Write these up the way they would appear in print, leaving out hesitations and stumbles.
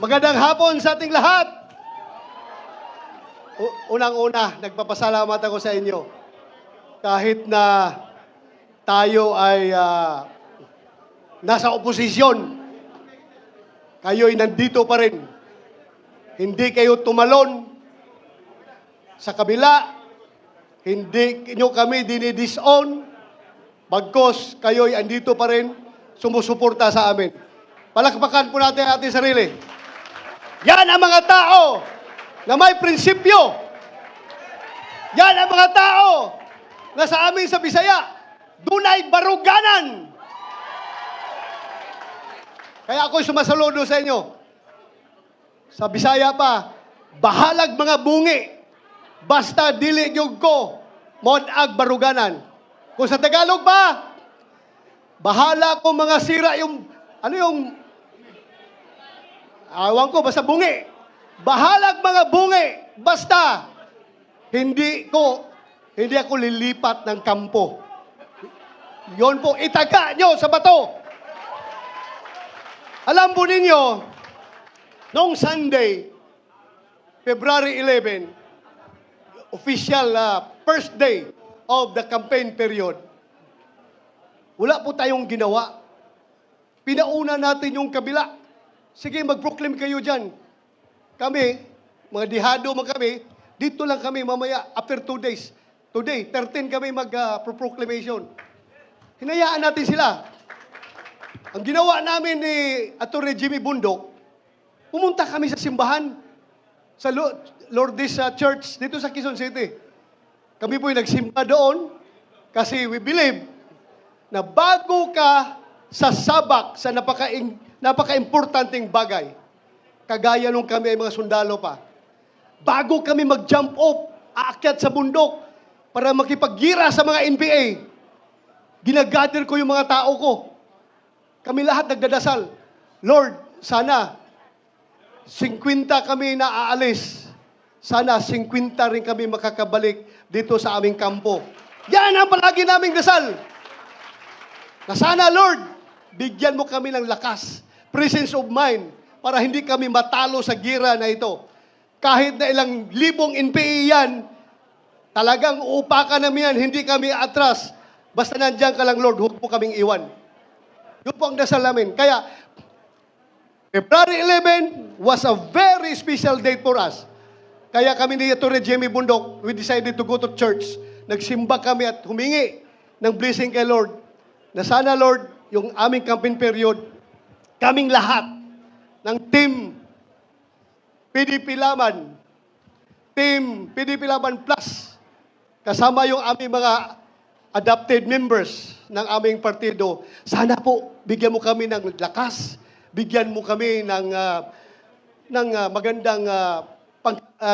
Magandang hapon sa ating lahat. Unang-una, nagpapasalamat ako sa inyo. Kahit na tayo ay nasa oposisyon, kayo'y nandito pa rin. Hindi kayo tumalon sa kabila. Hindi nyo kami dinidisown. Bagkos kayo'y andito pa rin, sumusuporta sa amin. Palakpakan po natin ang ating sarili. Yan ang mga tao na may prinsipyo. Yan ang mga tao na sa amin sa Bisaya, dunay baruganan. Kaya ako'y sumasaludo sa inyo. Sa Bisaya pa, bahalag mga bungi, basta dili yung ko, mod-ag baruganan. Kung sa Tagalog pa, bahala ko mga sira yung, awan ko, basta bungi. Bahalag mga bungi, basta hindi ako lilipat ng kampo. Yon po, itaga nyo sa bato. Alam po ninyo, noong Sunday, February 11, official first day of the campaign period, wala po tayong ginawa. Pinauna natin yung kabila. Sige, mag-proclaim kayo dyan. Kami, mga dihado man kami, dito lang kami mamaya after 2 days. Today, 13 kami mag-proclamation. Hinayaan natin sila. Ang ginawa namin ni Atty. Jimmy Bundok, pumunta kami sa simbahan, sa Lourdes Church, dito sa Quezon City. Kami po'y nagsimba doon kasi we believe na bago ka sasabak sa napaka-importanting bagay, kagaya nung kami ay mga sundalo pa, bago kami mag-jump off, aakyat sa bundok para makipaggira sa mga NPA, ginagather ko yung mga tao ko. Kami lahat nagdadasal, Lord, sana 50 kami na aalis. Sana 50 rin kami makakabalik dito sa aming kampo. Yan ang palagi naming dasal. Na sana, Lord, bigyan mo kami ng lakas, presence of mind, para hindi kami matalo sa gira na ito. Kahit na ilang libong NPA yan, talagang uupakan namin yan, hindi kami atras. Basta nandiyan ka lang, Lord, huwag mo kaming iwan. Yun po ang dasal namin. Kaya, February 11 was a very special date for us. Kaya kami ni Atty. Jimmy Bundok, we decided to go to church. Nagsimba kami at humingi ng blessing kay Lord. Na sana, Lord, yung aming campaign period, kaming lahat ng team PDP Laban, team PDP Laban Plus, kasama yung aming mga adopted members ng aming partido, sana po, bigyan mo kami ng lakas, bigyan mo kami ng magandang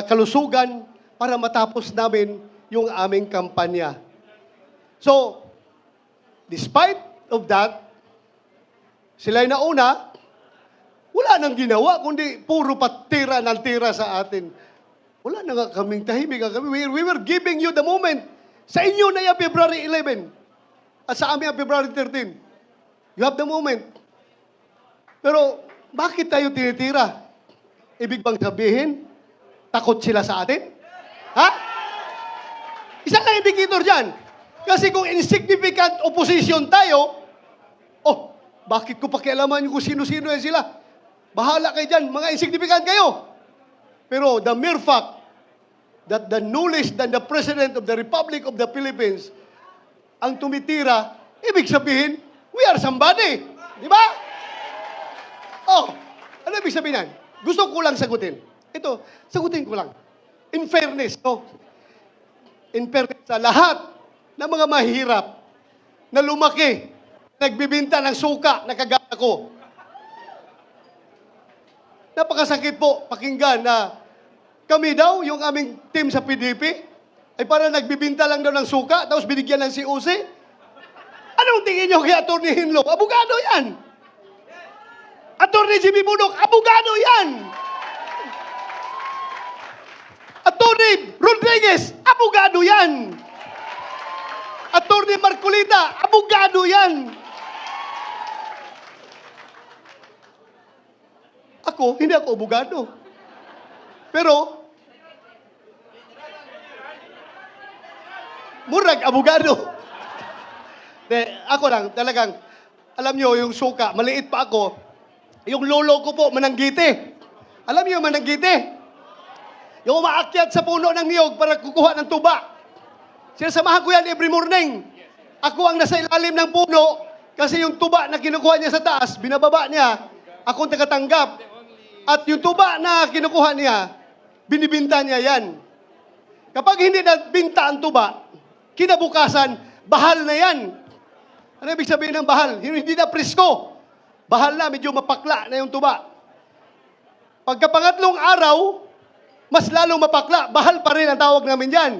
kalusugan para matapos namin yung aming kampanya. So, despite of that, sila'y nauna, wala nang ginawa, kundi puro patira ng tira sa atin. Wala na nga kaming tahimik. We were giving you the moment. Sa inyo na yung February 11 at sa amin yung February 13. You have the moment. Pero, bakit tayo tinitira? Ibig bang sabihin, takot sila sa atin? Ha? Isang lang indicator dyan. Kasi kung insignificant opposition tayo, bakit ko pakialaman kung sino-sino yan sila? Bahala kayo dyan, mga insignificant kayo. Pero the mere fact that the knowledge that the President of the Republic of the Philippines ang tumitira, ibig sabihin, we are somebody. Di ba? Ano ibig sabihin yan? Gusto ko lang sagutin. Ito, sagutin ko lang. In fairness, in fairness sa lahat ng mga mahirap na lumaki, nagbibinta ng suka na kagaya ko. Napakasakit po pakinggan na kami daw, yung aming team sa PDP, ay para nagbibinta lang daw ng suka, tapos binigyan ng COC. Anong tingin nyo kay Atty. Hinlo? Abogado yan! Atty. Jimmy Bundok, abogado yan! Atty. Rodriguez, abogado yan! Atty. Marcolita, abogado yan! hindi ako abogado. Pero, murag abogado. Ako lang, talagang, alam nyo, yung suka, maliit pa ako, yung lolo ko po, mananggiti. Alam nyo yung mananggiti? Yung umaakyat sa puno ng niyog para kukuha ng tuba. Sinasamahan ko yan every morning. Ako ang nasa ilalim ng puno kasi yung tuba na kinukuha niya sa taas, binababa niya, ako ang tagatanggap. At yung tuba na kinukuha niya, binibinta niya yan. Kapag hindi nabinta ang tuba, kinabukasan, bahal na yan. Ano ibig sabihin ng bahal? Hindi na presko. Bahal na, medyo mapakla na yung tuba. Pagkapangatlong araw, mas lalong mapakla. Bahal pa rin ang tawag namin yan.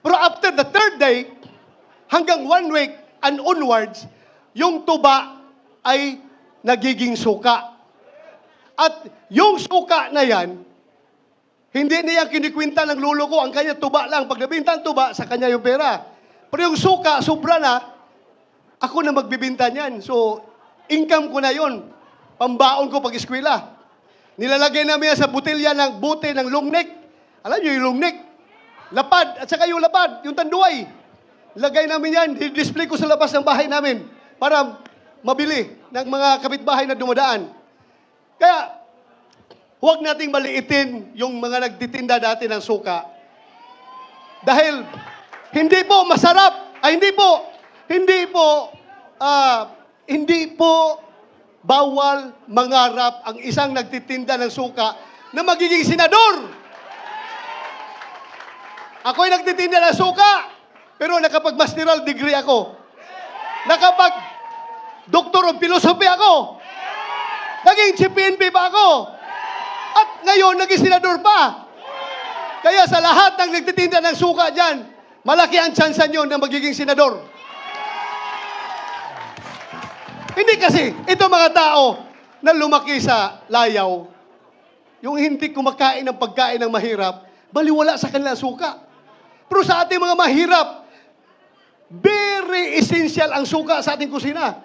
Pero after the third day, hanggang 1 week and onwards, yung tuba ay nagiging suka. At yung suka na yan, hindi niya kinikwinta ng lolo ko, ang kanya tuba lang. Pag nabinta ang tuba, sa kanya yung pera. Pero yung suka, sobra na, ako na magbibinta niyan. So, income ko na yon. Pambaon ko pag-eskwela. Nilalagay namin yan sa butilya ng bote ng longnek. Alam niyo yung longnek? Lapad, at saka yung lapad, yung tanduay. Lagay namin yan, display ko sa labas ng bahay namin para mabili ng mga kapitbahay na dumadaan. Kaya, huwag nating maliitin yung mga nagtitinda dati ng suka. Dahil, hindi po masarap, hindi po bawal mangarap ang isang nagtitinda ng suka na magiging senador. Ako'y nagtitinda ng suka, pero nakapag-masteral degree ako. Nakapag-doctor of philosophy ako. Naging CPNP pa ako. At ngayon, naging senador pa. Kaya sa lahat ng nagtitinda ng suka dyan, malaki ang tsansa nyo na magiging senador. Hindi kasi, ito mga tao na lumaki sa layaw, yung hindi kumakain ng pagkain ng mahirap, baliwala sa kanila suka. Pero sa ating mga mahirap, very essential ang suka sa ating kusina.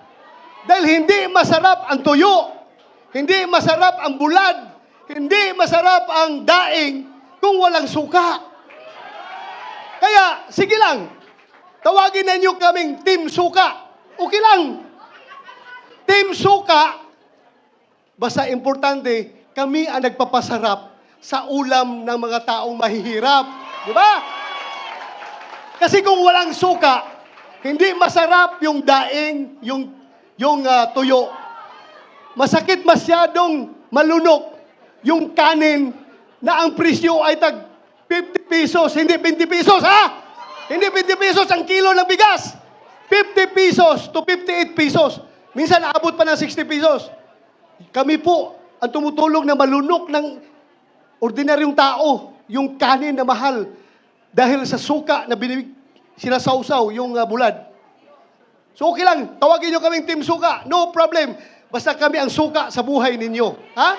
Dahil hindi masarap ang tuyo, hindi masarap ang bulad, hindi masarap ang daing kung walang suka. Kaya, sige lang, tawagin na nyo kaming Team Suka. Okay lang. Team Suka, basta importante, kami ang nagpapasarap sa ulam ng mga taong mahihirap. Di ba? Kasi kung walang suka, hindi masarap yung daing, yung tuyo. Masakit masyadong malunok yung kanin na ang presyo ay tag 50 pesos, hindi 20 pesos, ha? Hindi 20 pesos ang kilo ng bigas. 50 pesos to 58 pesos. Minsan naabot pa ng 60 pesos. Kami po ang tumutulong na malunok ng ordinaryong tao, yung kanin na mahal dahil sa suka na sinasawsaw yung bulad. So okay lang, tawagin nyo kaming Team Suka. No problem. Basta kami ang suka sa buhay ninyo. Ha?